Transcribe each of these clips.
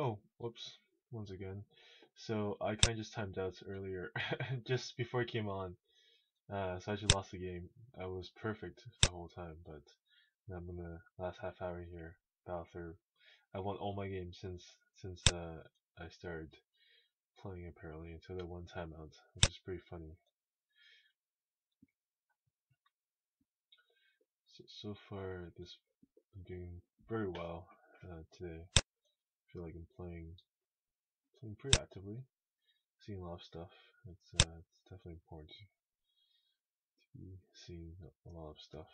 Oh, whoops. Once again. So I kind of just timed out earlier, just before it came on. So I actually lost the game. I was perfect the whole time, but now I'm in the last half hour here. Battle through. I won all my games since I started playing apparently until the one timeout, which is pretty funny. So far, I'm doing very well today. I feel like I'm playing pretty actively, seeing a lot of stuff. It's definitely important to be seeing a lot of stuff.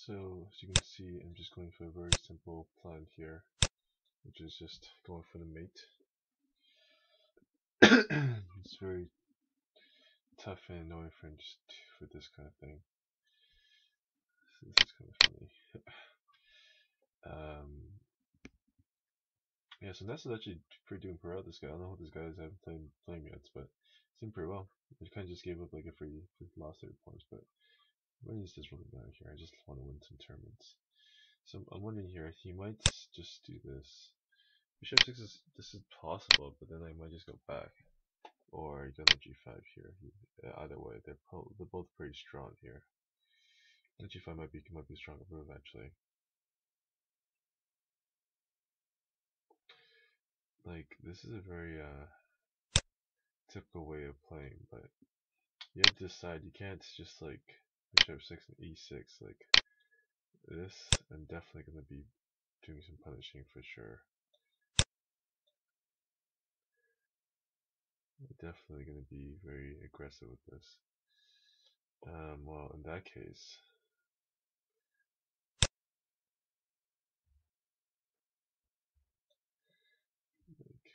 So as you can see, I'm just going for a very simple plan here, which is just going for the mate. It's very tough and annoying for this kind of thing. So this is kind of funny. um, yeah, so Ness is actually pretty doing pretty well. This guy, I don't know who this guy is. I haven't played yet, but it's doing pretty well. I kind of just gave up like a free lost 30 points, but what is this really matter here? I just want to win some tournaments. So I'm wondering here, he might just do this. Bishop 6 this is possible, but then I might just go back. Or go to g5 here. Either way, they're both pretty strong here. And g5 might be a stronger move actually. Like this is a very typical way of playing, but you have to decide. You can't just like bishop 6 and e6 like this. I'm definitely gonna be doing some punishing for sure. I'm definitely gonna be very aggressive with this. Well, in that case, like,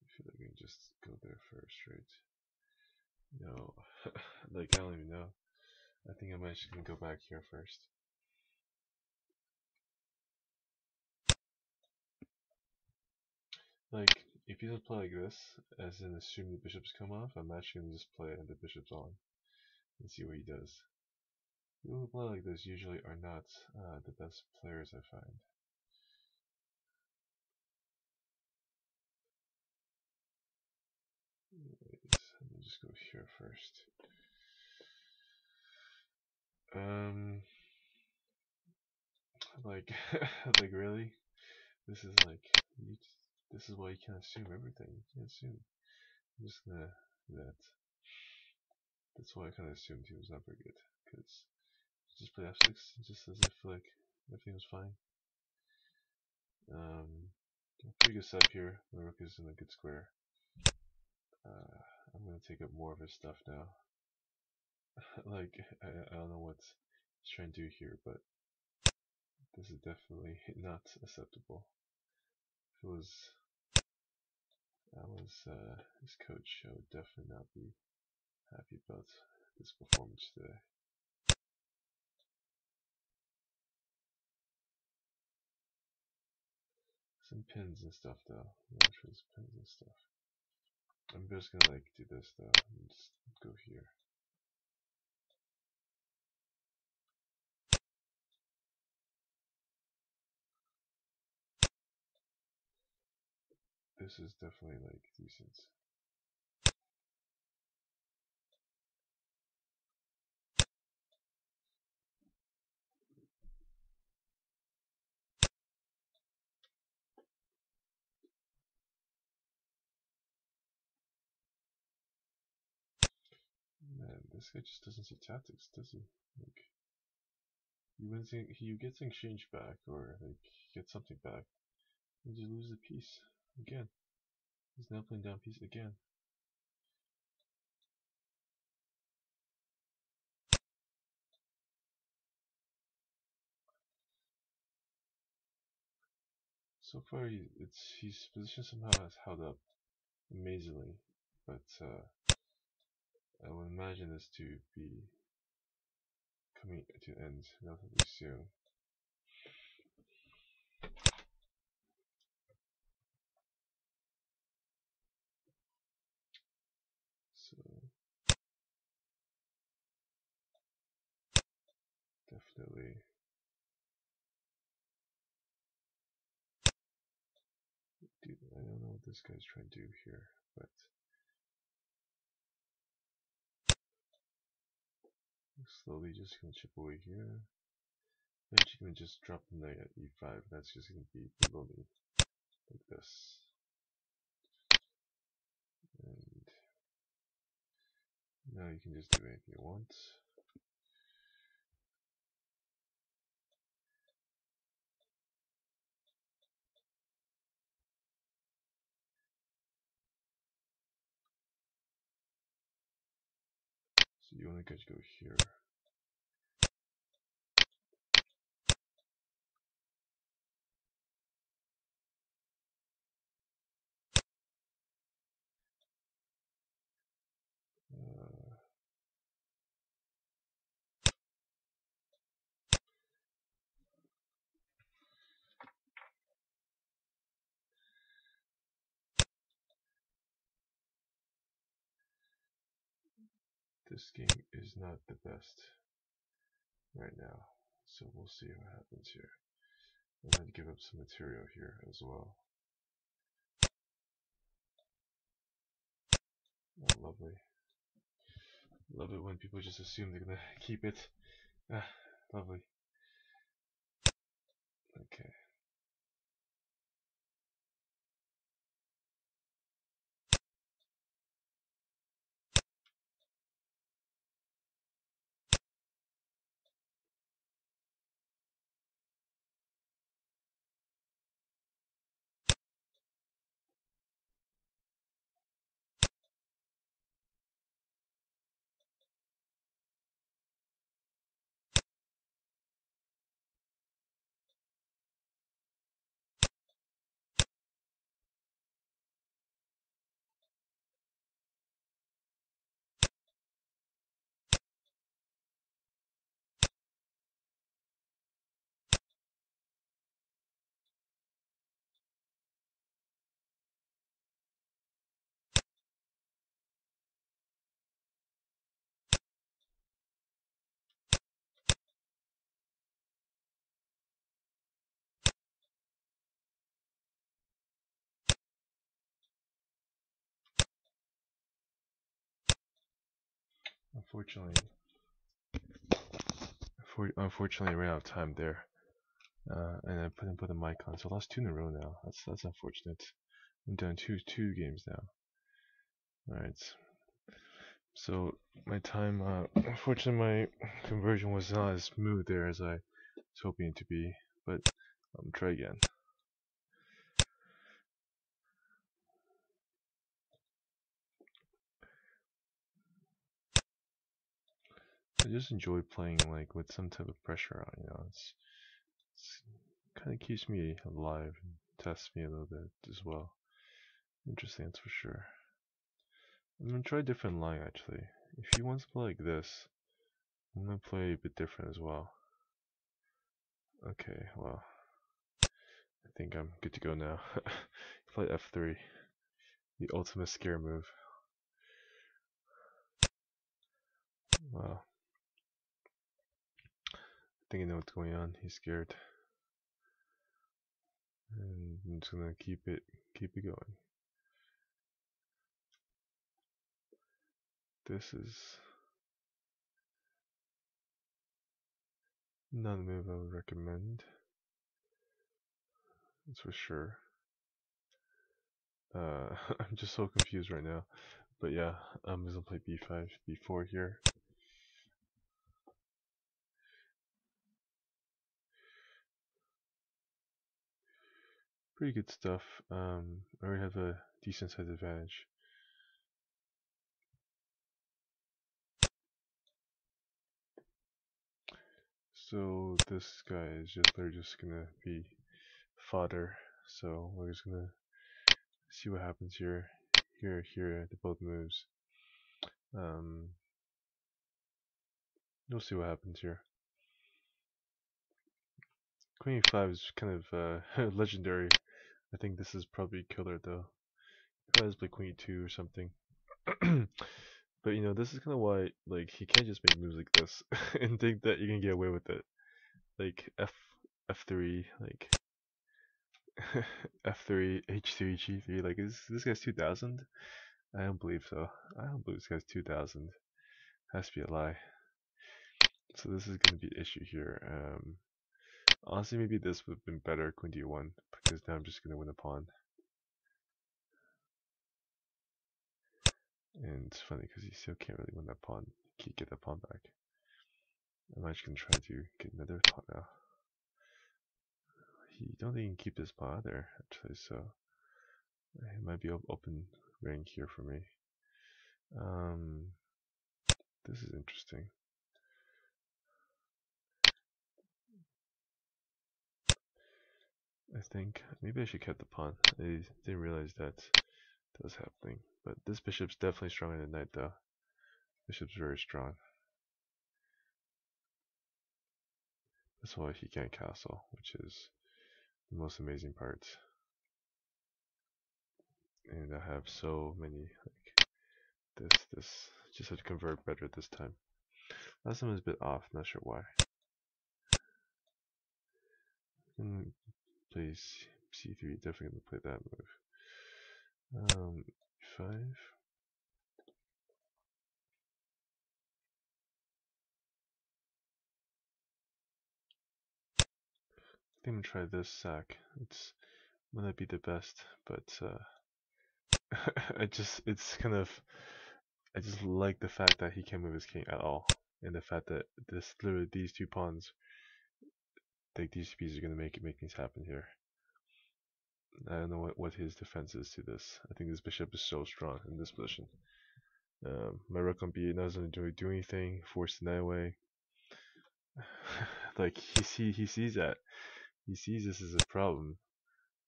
I feel like I can just go there first, right? No, like I don't even know. I think I'm actually gonna go back here first. Like, if he doesn't play like this, as in assume the bishops come off, I'm actually gonna just play the bishops on and see what he does. People who play like this usually are not the best players, I find. Let me just go here first. Like, like really? This is like, this is why you can't assume everything. You can't assume. I'm just gonna do that. That's why I kind of assumed he was not very good, because he just played f6 just as if like everything was fine. Pretty good setup here. My rook is in a good square. I'm gonna take up more of his stuff now. Like I don't know what he's trying to do here, but this is definitely not acceptable. If it was his coach, I would definitely not be happy about this performance today. Some pins and stuff though. Watch for these pins and stuff. I'm just gonna like do this though and just go here. This is definitely like decent. Man, this guy just doesn't see tactics, does he? Like, he gets an exchange back, or like gets something back, and just loses a piece again. He's now playing down piece again. So far, his position somehow has held up amazingly, but I would imagine this to be coming to an end relatively soon. So Definitely. Dude, I don't know what this guy's trying to do here, but slowly just gonna chip away here. Eventually gonna just drop the knight at e5. That's just gonna be below me, like this. And now you can just do anything you want. So you only get to go here. Uh, this game is not the best right now, so we'll see what happens here. I'm going to give up some material here as well. Oh, lovely. Love it when people just assume they're gonna keep it. Ah, lovely. Okay. Unfortunately, I ran out of time there, and I didn't put the mic on, so I lost 2 in a row now. That's unfortunate. I'm down two games now. All right. So my time, unfortunately, my conversion was not as smooth there as I was hoping it to be, but try again. I just enjoy playing like with some type of pressure on, it's kind of keeps me alive and tests me a little bit as well. Interesting, that's for sure. I'm gonna try a different line actually. If he wants to play like this, I'm gonna play a bit different as well. Okay, well, I think I'm good to go now. Play f3, the ultimate scare move. Wow, I think I know what's going on. He's scared, and I'm just gonna keep it going. This is not a move I would recommend. That's for sure. I'm just so confused right now. But yeah, I'm just gonna play b5, b4 here. Pretty good stuff. I already have a decent size advantage. So this guy is they're just gonna be fodder. So we're just gonna see what happens here. Here, the both moves. We'll see what happens here. Queen e5 is kind of legendary. I think this is probably killer though. If I just play queen e2 or something. But you know, this is kind of why like he can't just make moves like this and think that you can get away with it. Like F3, like F3, H3, G3. Like is this guy's 2000? I don't believe so. I don't believe this guy's 2000. Has to be a lie. So this is gonna be an issue here. Honestly, maybe this would have been better, Queen D1, because now I'm just gonna win a pawn. And it's funny because you still can't really win that pawn. You can't get that pawn back. I'm actually gonna try to get another pawn now. You don't think you can keep this pawn either, actually, so it might be open ring here for me. This is interesting. I think maybe I should cut the pawn. I didn't realize that was happening. But this bishop's definitely stronger than knight, though. Bishop's very strong. That's why he can't castle, which is the most amazing part. And I have so many, like, this. Just had to convert better this time. Last time was a bit off, not sure why. Play c3, definitely gonna play that move. 5. I think I'm gonna try this sack. It's might not be the best, but it's kind of, I just like the fact that he can't move his king at all, and the fact that literally these two pawns, like these pieces, are gonna make things happen here. I don't know what his defense is to this. I think this bishop is so strong in this position. My rook on b8 doesn't do anything. Force the knight away. Like he sees that. He sees this as a problem,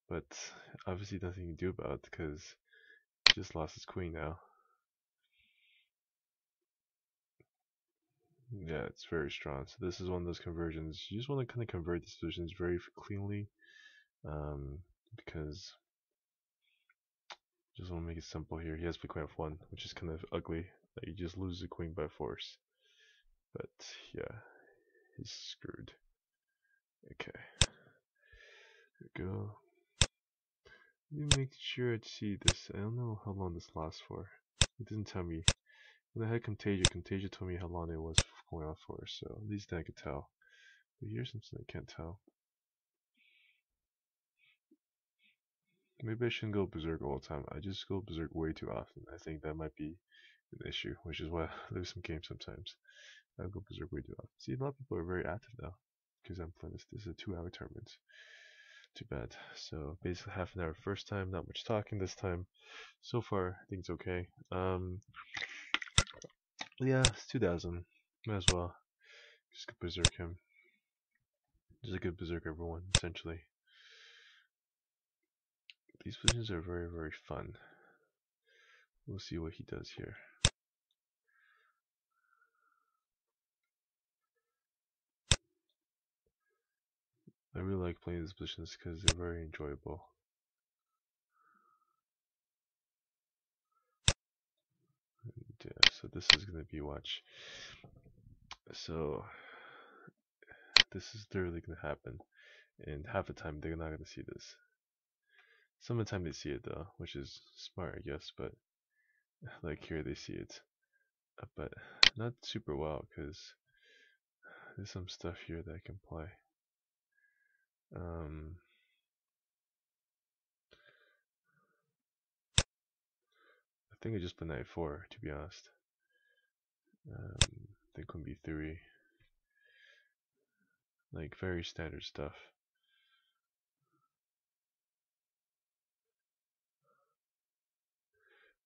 but obviously nothing he can do about it because he just lost his queen now. Yeah, it's very strong. So this is one of those conversions. You just want to kind of convert these positions very cleanly, because just want to make it simple here. He has to queen f1, which is kind of ugly. Like you just lose the queen by force. But yeah, he's screwed. Okay, here we go. Let me make sure to see this. I don't know how long this lasts for. It didn't tell me. When I had Contagia told me how long it was going on for, so at least I could tell. But here's something I can't tell. Maybe I shouldn't go berserk all the time. I just go berserk way too often. I think that might be an issue, which is why I lose some games sometimes. I go berserk way too often. See, a lot of people are very active now because I'm playing this. This is a 2-hour tournament. Too bad. So basically half an hour first time, not much talking this time. So far, I think it's okay. Yeah, it's 2000. Might as well just go berserk him. Just a good berserk everyone, essentially. These positions are very, very fun. We'll see what he does here. I really like playing these positions because they're very enjoyable. And, yeah, so this is going to be watch. So this is literally going to happen. And half the time they're not going to see this. Some of the time they see it though, which is smart I guess, but like here they see it. But not super well because there's some stuff here that I can play. I think I just put knight 4 to be honest. Then queen b3. Like very standard stuff.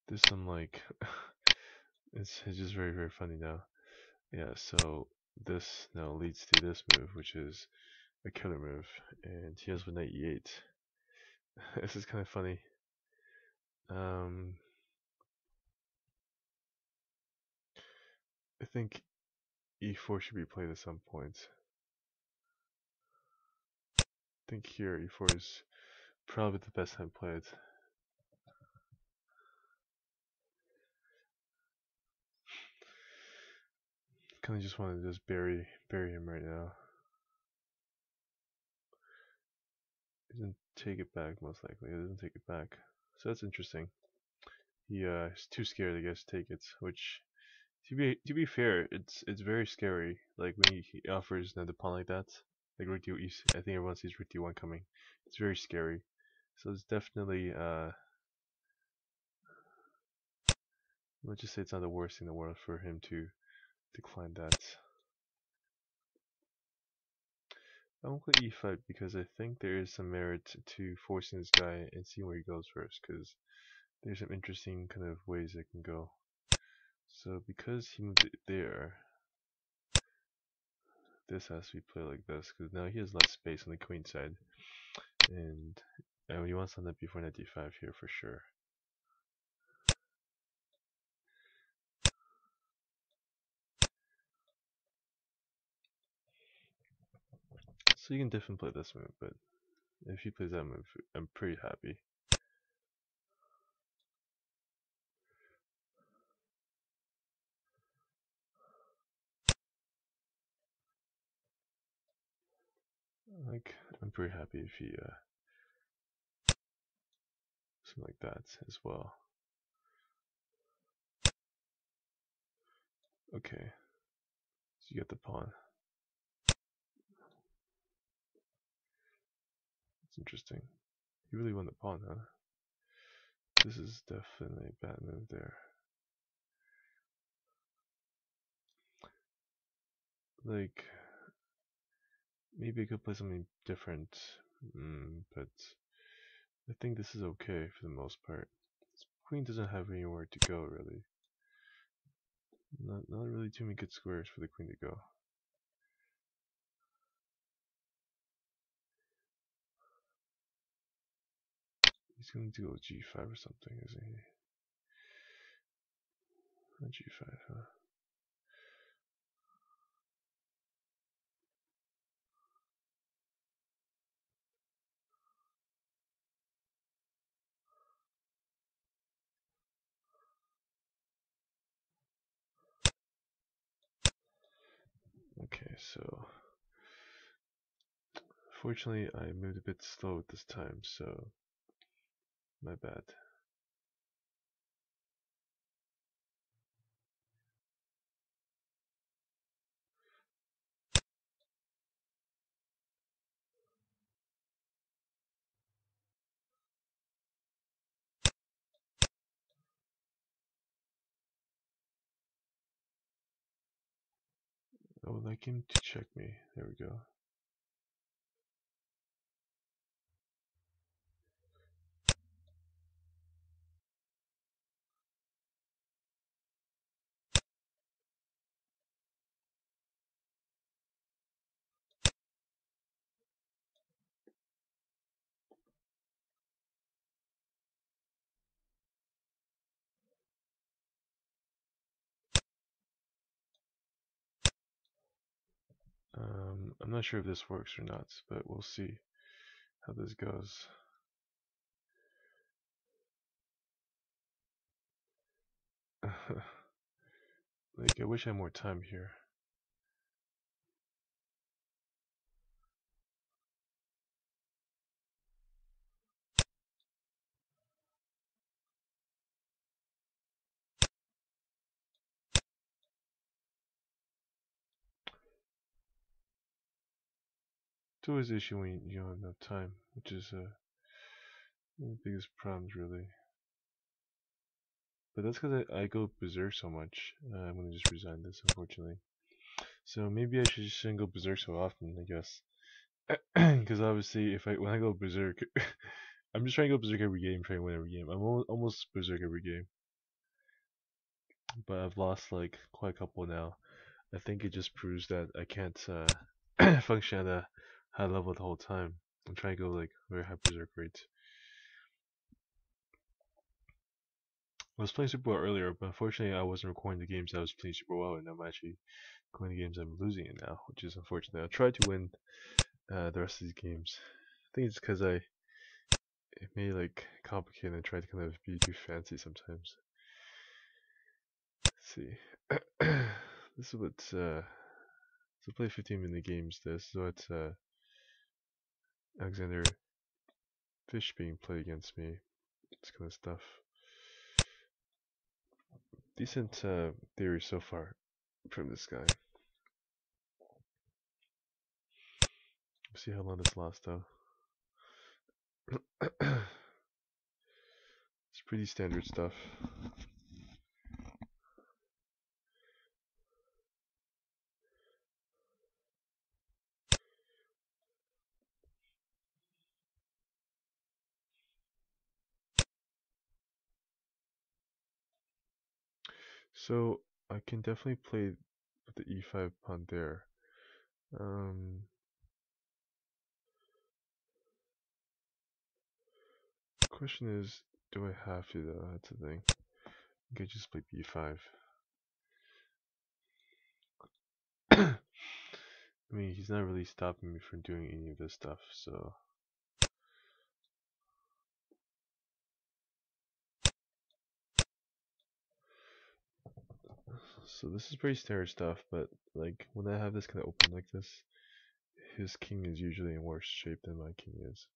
There's some like it's just very, very funny now. Yeah, so this now leads to this move, which is a killer move, and he has with knight e8. This is kind of funny. I think e4 should be played at some point. I think here e4 is probably the best time played. kind of just want to just bury him right now. He doesn't take it back most likely. He doesn't take it back, so that's interesting. He is too scared, I guess, to take it. Which, to be fair, it's very scary. Like when he offers another pawn like that, like rook d. I think everyone sees rook d1 coming. It's very scary. So it's definitely let's just say it's not the worst thing in the world for him to decline that. I won't play e5 because I think there is some merit to forcing this guy and seeing where he goes first, because there's some interesting kind of ways it can go. So because he moved it there, this has to be played like this, because now he has less space on the queen side, and he wants on that before knight d5 here for sure. So you can definitely play this move, but if he plays that move, I'm pretty happy. Like, I'm pretty happy if he something like that as well. Okay, so you get the pawn. It's interesting. You really won the pawn, huh? This is definitely a bad move there. Like, maybe I could play something different, but I think this is okay for the most part. This queen doesn't have anywhere to go, really. Not really too many good squares for the queen to go. He's going to go g5 or something, isn't he? Not g5, huh? Okay, so fortunately I moved a bit slow this time, so my bad. I would like him to check me. There we go. I'm not sure if this works or not, but we'll see how this goes. Like, I wish I had more time here. It's always an issue when you don't have enough time, which is one of the biggest problems, really. But that's because I go berserk so much. I'm gonna just resign this, unfortunately. So maybe I shouldn't go berserk so often, I guess. Because obviously, when I go berserk, I'm just trying to go berserk every game, trying to win every game. I'm almost berserk every game, but I've lost like quite a couple now. I think it just proves that I can't function at a high level the whole time. I'm trying to go like very high berserk rates. I was playing super well earlier, but unfortunately I wasn't recording the games I was playing super well, and I'm actually going the games I'm losing in now, which is unfortunate. I'll try to win the rest of these games. I think it's because it may like complicate and try to kind of be too fancy sometimes. Let's see. This is what to play 15-minute games. This is what Alexander Fish being played against me. This kind of stuff. Decent theory so far from this guy. We'll see how long this lasts though. It's pretty standard stuff. So I can definitely play with the e5 pawn there. Question is, do I have to though? That's the thing. I could just play b5. I mean, he's not really stopping me from doing any of this stuff, so. So this is pretty standard stuff, but like when I have this kind of open like this, his king is usually in worse shape than my king is.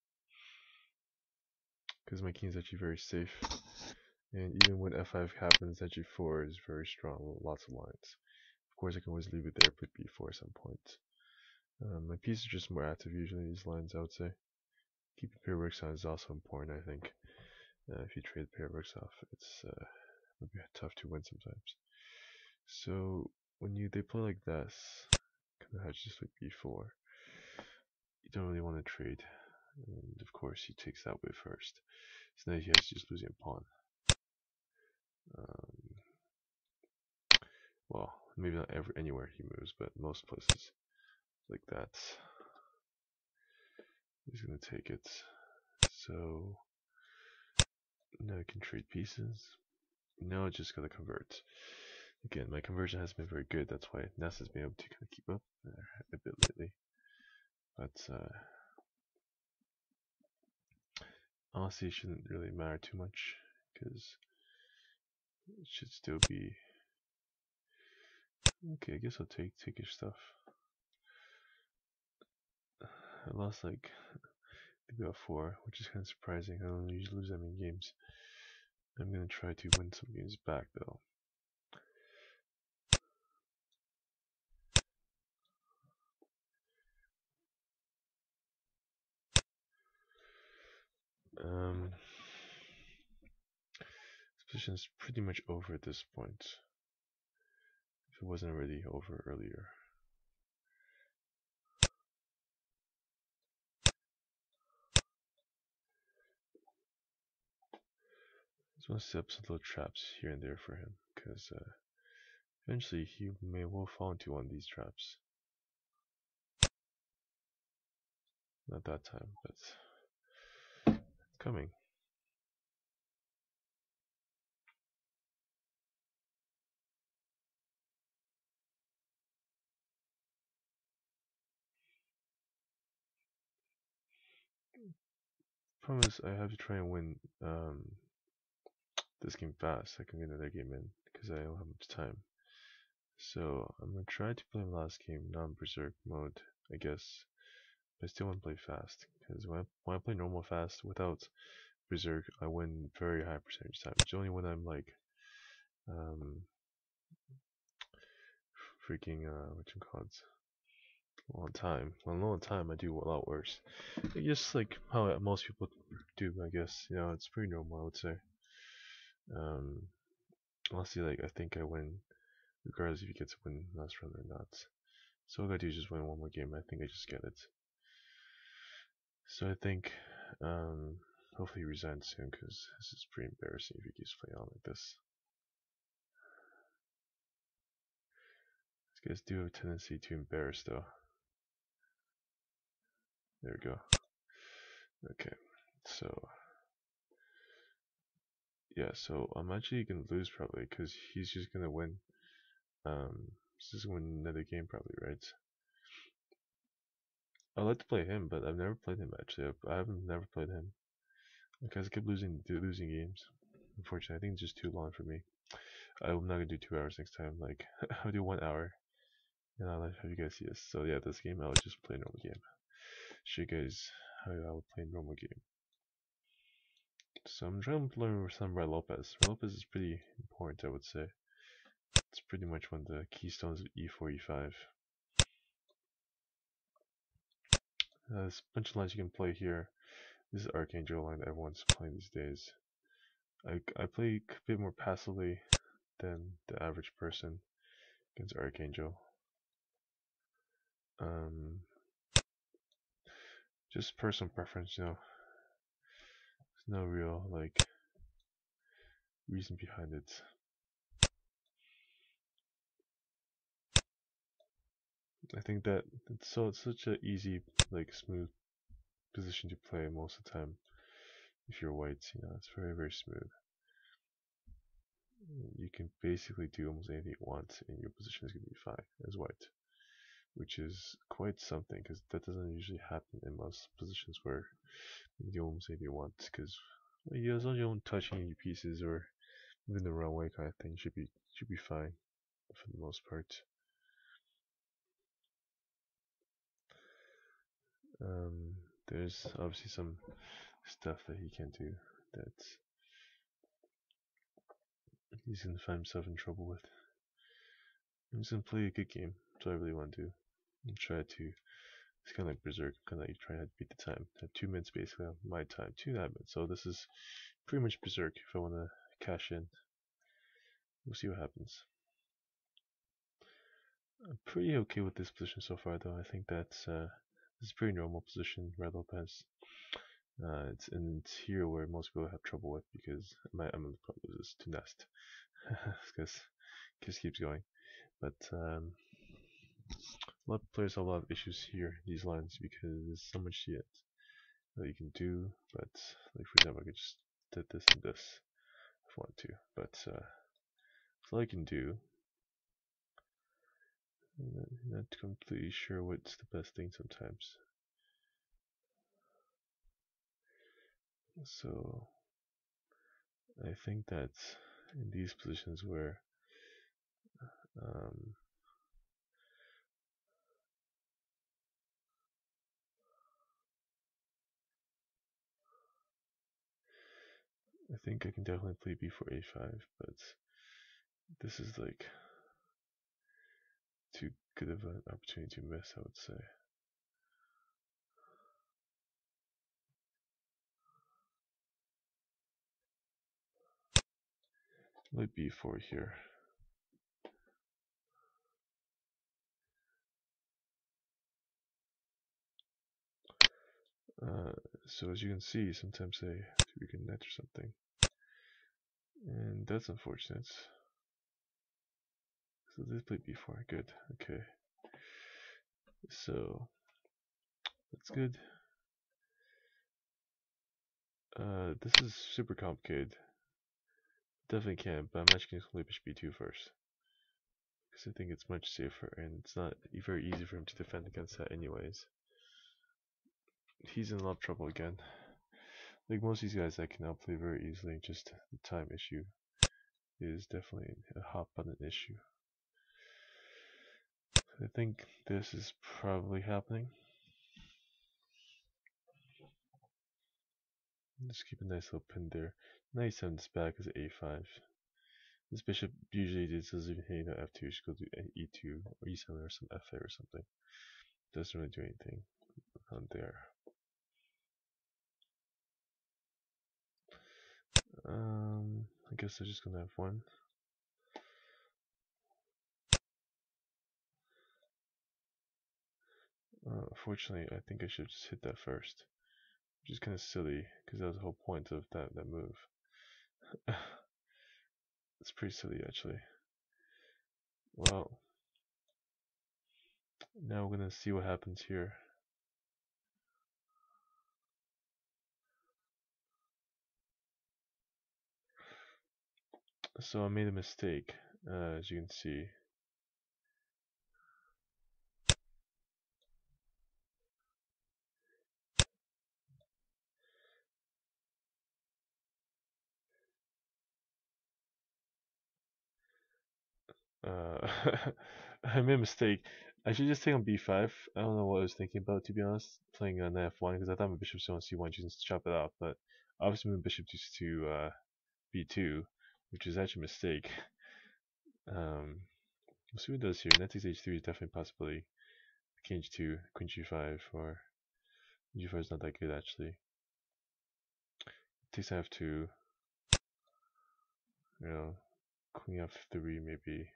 Because my king is actually very safe. And even when f5 happens, g4 is very strong, lots of lines. Of course, I can always leave it there, put b4 at some point. My piece is just more active usually, these lines, I would say. Keeping pair works on is also important, I think. If you trade pair works off, it's would be tough to win sometimes. So when they play like this, kind of has just like b4. You don't really want to trade, and of course he takes that way first. So now he has just losing a pawn. Well, maybe not anywhere he moves, but most places like that. He's gonna take it. So now I can trade pieces. Now I just gotta convert. Again, my conversion hasn't been very good. That's why NASA's been able to kind of keep up a bit lately. But honestly, it shouldn't really matter too much because it should still be okay. I guess I'll take your stuff. I lost like about 4, which is kind of surprising. I don't usually lose that many games. I'm gonna try to win some games back though. This position is pretty much over at this point. If it wasn't already over earlier. I just want to set up some little traps here and there for him, because eventually he will fall into one of these traps. Not that time, but it's coming. Problem is, I have to try and win this game fast. I can get another game in because I don't have much time. So I'm gonna try to play the last game non-berserk mode, I guess. But I still want to play fast because when I play normal fast without berserk, I win very high percentage time. It's only when I'm like freaking what you call it, long time. On a long time, I do a lot worse. Just like how most people do, I guess. You know, it's pretty normal, I would say. Honestly, like I think I win, regardless if you get to win last round or not. So all I gotta do is just win one more game. I think I just get it. So I think, hopefully he resigns soon, because this is pretty embarrassing if he keeps playing on like this. These guys do have a tendency to embarrass, though. There we go. Okay, so yeah, so I'm actually gonna lose probably because he's just gonna win. This is win another game probably, right? I'd like to play him, but I've never played him actually. I haven't never played him because I kept losing games. Unfortunately, I think it's just too long for me. I'm not gonna do 2 hours next time. Like I'll do 1 hour, and I'll have you guys see this. So yeah, this game I'll just play a normal game. Show you guys how I would play a normal game. So I'm trying to learn some Red Lopez. Red Lopez is pretty important, I would say. It's pretty much one of the keystones of e4, e5. There's a bunch of lines you can play here. This is Archangel line that everyone's playing these days. I play a bit more passively than the average person against Archangel. Just personal preference, you know. There's no real like reason behind it. I think that it's such an easy, like smooth position to play most of the time. If you're white, you know, it's very smooth. You can basically do almost anything you want, and your position is going to be fine as white, which is quite something because that doesn't usually happen in most positions where you can do almost anything you want. Because well, as long as you don't touch any pieces or moving the wrong way, kind of thing, should be fine for the most part. There's obviously some stuff that he can do that he's gonna find himself in trouble with. I'm just gonna play a good game. That's what I really want to do. And try to. It's kind of like Berserk. Kind of like trying to beat the time. I have 2 minutes basically on my time. 2.5 minutes. So this is pretty much Berserk. If I want to cash in, we'll see what happens. I'm pretty okay with this position so far, though. I think that's this is a pretty normal position. Red Lopez. It's here where most people have trouble with because I'm gonna probably lose this to Nest because Kiss keeps going. But a lot of players have a lot of issues here these lines because there's so much shit that you can do. But like for example, I could just did this and this if I want to. But that's all I can do. I'm not completely sure what's the best thing sometimes. So I think that in these positions where I think I can definitely play b4 a5, but this is like too good of an opportunity to miss, I would say. Play b4 here. So as you can see, sometimes they reconnect or something, and that's unfortunate. So they play b4, good, okay. So that's good. This is super complicated. Definitely can, but I'm actually going to play bishop b2 first, because I think it's much safer, and it's not very easy for him to defend against that anyways. He's in a lot of trouble again. Like most of these guys I can now play very easily, just the time issue is definitely a hot button issue. I think this is probably happening. Just keep a nice little pin there. Nice send this back as a5. This bishop usually doesn't even hit f2, you should go do e2 or e7 or some f8 or something. Doesn't really do anything on there. I guess I'm just gonna have one. Unfortunately, I think I should just hit that first, which is kind of silly because that was the whole point of that move. It's pretty silly actually. Well, now we're gonna see what happens here. So I made a mistake, as you can see. Uh, I made a mistake. I should just take on b5. I don't know what I was thinking about, to be honest. Playing on f1 because I thought my bishop was on c1, choosing to chop it off. But obviously, my bishop to b2, which is actually a mistake. We'll see what it does here. Knight takes h3 is definitely a possibility. King h2, queen g5, or g5 is not that good actually. Takes f2, you know, queen f3 maybe.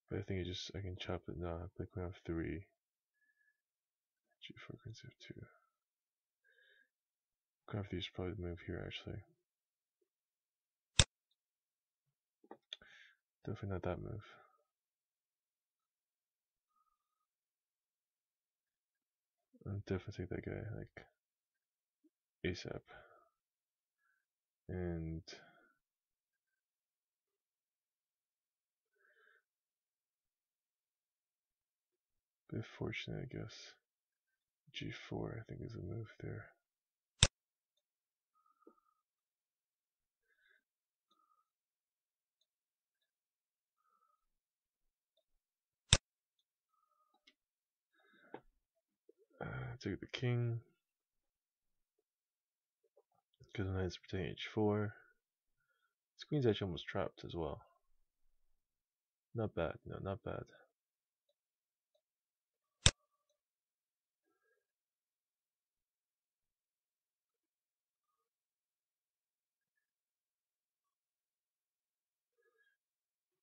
But I think I can chop it now. Play queen f3, g4, queen f2. Queen f3 is probably the move here actually. Definitely not that move. I'm definitely take that guy like ASAP. And a bit fortunate, I guess. g4 I think is a move there. Take the king. Because the knight's protecting h4. This queen's actually almost trapped as well. Not bad, no, not bad.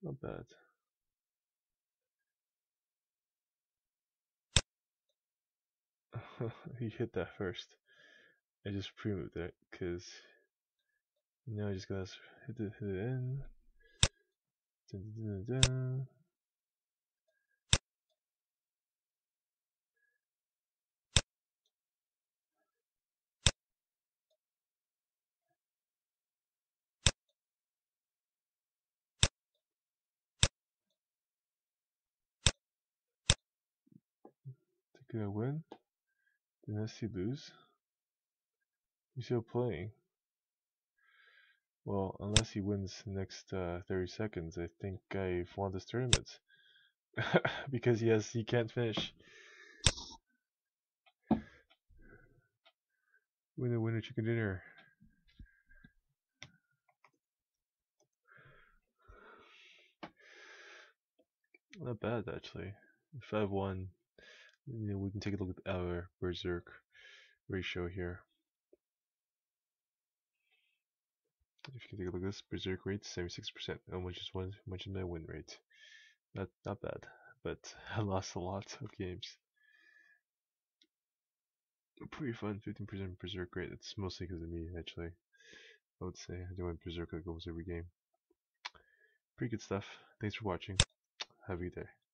Not bad. He hit that first. I just pre-moved it because now I just gotta hit it in. Dun, dun, dun, dun. Did I win? Did I see lose? He's still playing. Well, unless he wins the next 30 seconds, I think I've won this tournament. Because he can't finish. Winner, winner, chicken dinner. Not bad actually. 5-1. We can take a look at our berserk ratio here. If you can take a look at this, berserk rate 76%. How much is my win rate? Not bad, but I lost a lot of games. Pretty fun, 15% berserk rate. It's mostly because of me actually. I would say I do win berserk like almost every game. Pretty good stuff. Thanks for watching. Have a good day.